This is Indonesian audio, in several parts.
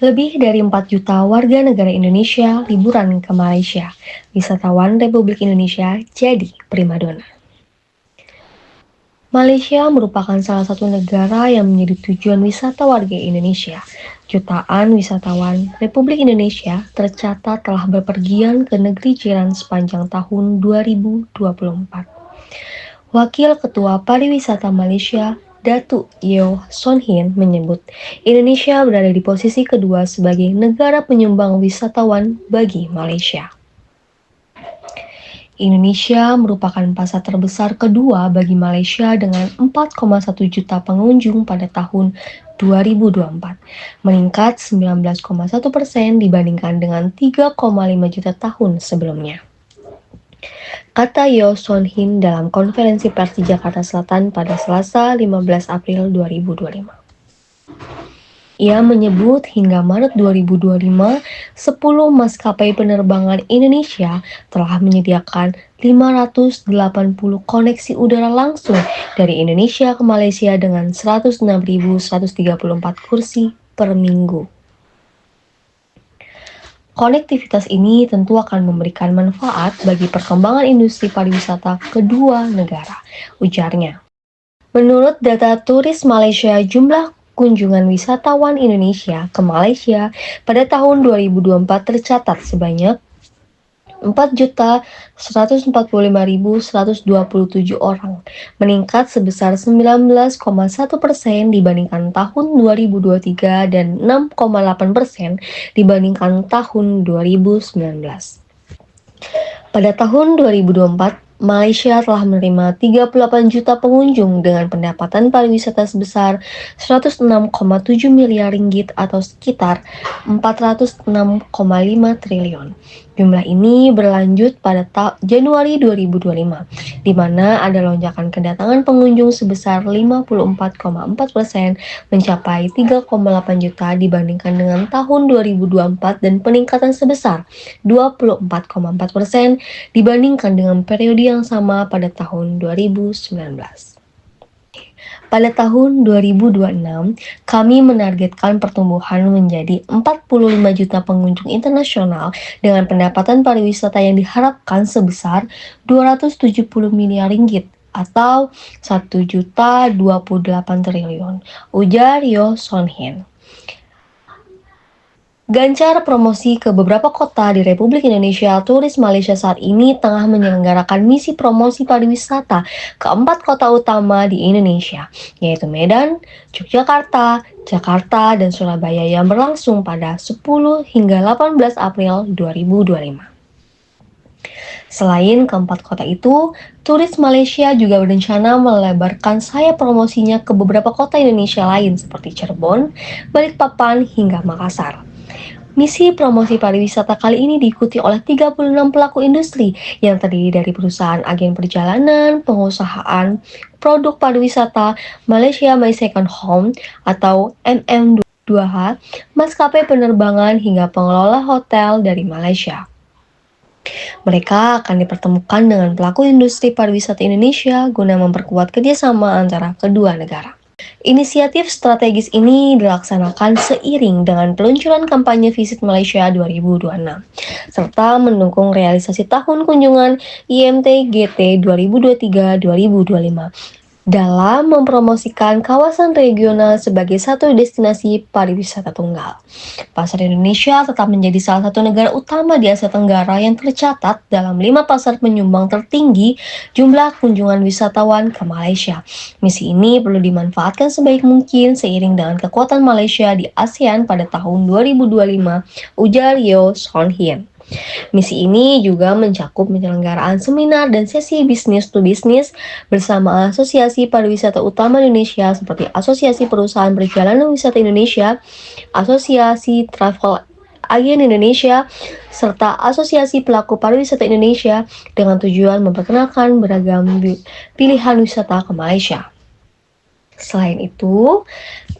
Lebih dari 4 juta warga negara Indonesia liburan ke Malaysia. Wisatawan Republik Indonesia jadi primadona. Malaysia merupakan salah satu negara yang menjadi tujuan wisata warga Indonesia. Jutaan wisatawan Republik Indonesia tercatat telah berpergian ke negeri jiran sepanjang tahun 2024. Wakil Ketua Pariwisata Malaysia, Datuk Yeo Son Hin menyebut, Indonesia berada di posisi kedua sebagai negara penyumbang wisatawan bagi Malaysia. Indonesia merupakan pasar terbesar kedua bagi Malaysia dengan 4,1 juta pengunjung pada tahun 2024, meningkat 19,1% dibandingkan dengan 3,5 juta tahun sebelumnya. Kata Yeo Son Hin dalam konferensi pers di Jakarta Selatan pada Selasa 15 April 2025. Ia menyebut hingga Maret 2025, 10 maskapai penerbangan Indonesia telah menyediakan 580 koneksi udara langsung dari Indonesia ke Malaysia dengan 106.134 kursi per minggu. Konektivitas ini tentu akan memberikan manfaat bagi perkembangan industri pariwisata kedua negara, ujarnya. Menurut data Turis Malaysia, jumlah kunjungan wisatawan Indonesia ke Malaysia pada tahun 2024 tercatat sebanyak 4.145.127 orang, meningkat sebesar 19,1% dibandingkan tahun 2023 dan 6,8% dibandingkan tahun 2019. Pada tahun 2024, Malaysia telah menerima 38 juta pengunjung dengan pendapatan pariwisata sebesar 106,7 miliar ringgit atau sekitar 406,5 triliun. Jumlah ini berlanjut pada Januari 2025, di mana ada lonjakan kedatangan pengunjung sebesar 54,4% mencapai 3,8 juta dibandingkan dengan tahun 2024 dan peningkatan sebesar 24,4% dibandingkan dengan periode yang sama pada tahun 2019. Pada tahun 2026, kami menargetkan pertumbuhan menjadi 45 juta pengunjung internasional dengan pendapatan pariwisata yang diharapkan sebesar 270 miliar ringgit atau 1.028 triliun, ujar Yeo Son Hin. Gencar promosi ke beberapa kota di Republik Indonesia, Turis Malaysia saat ini tengah menyelenggarakan misi promosi pariwisata ke 4 kota utama di Indonesia, yaitu Medan, Yogyakarta, Jakarta, dan Surabaya yang berlangsung pada 10 hingga 18 April 2025. Selain keempat kota itu, Turis Malaysia juga berencana melebarkan sayap promosinya ke beberapa kota Indonesia lain seperti Cirebon, Balikpapan, hingga Makassar. Misi promosi pariwisata kali ini diikuti oleh 36 pelaku industri yang terdiri dari perusahaan agen perjalanan, pengusahaan produk pariwisata, Malaysia My Second Home atau MM2H, maskapai penerbangan hingga pengelola hotel dari Malaysia. Mereka akan dipertemukan dengan pelaku industri pariwisata Indonesia guna memperkuat kerjasama antara kedua negara. Inisiatif strategis ini dilaksanakan seiring dengan peluncuran kampanye Visit Malaysia 2026, serta mendukung realisasi tahun kunjungan IMT GT 2023-2025 dalam mempromosikan kawasan regional sebagai satu destinasi pariwisata tunggal. Pasar Indonesia tetap menjadi salah satu negara utama di Asia Tenggara yang tercatat dalam 5 pasar penyumbang tertinggi jumlah kunjungan wisatawan ke Malaysia. Misi ini perlu dimanfaatkan sebaik mungkin seiring dengan kekuatan Malaysia di ASEAN pada tahun 2025, ujar Yeo Son Hin. Misi ini juga mencakup penyelenggaraan seminar dan sesi business to business bersama Asosiasi Pariwisata Utama Indonesia seperti Asosiasi Perusahaan Perjalanan Wisata Indonesia, Asosiasi Travel Agen Indonesia, serta Asosiasi Pelaku Pariwisata Indonesia dengan tujuan memperkenalkan beragam pilihan wisata ke Malaysia. Selain itu,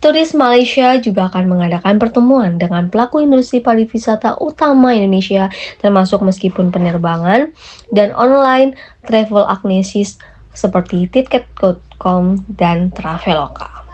Turis Malaysia juga akan mengadakan pertemuan dengan pelaku industri pariwisata utama Indonesia, termasuk meskipun penerbangan dan online travel agencies seperti Tiket.com dan Traveloka.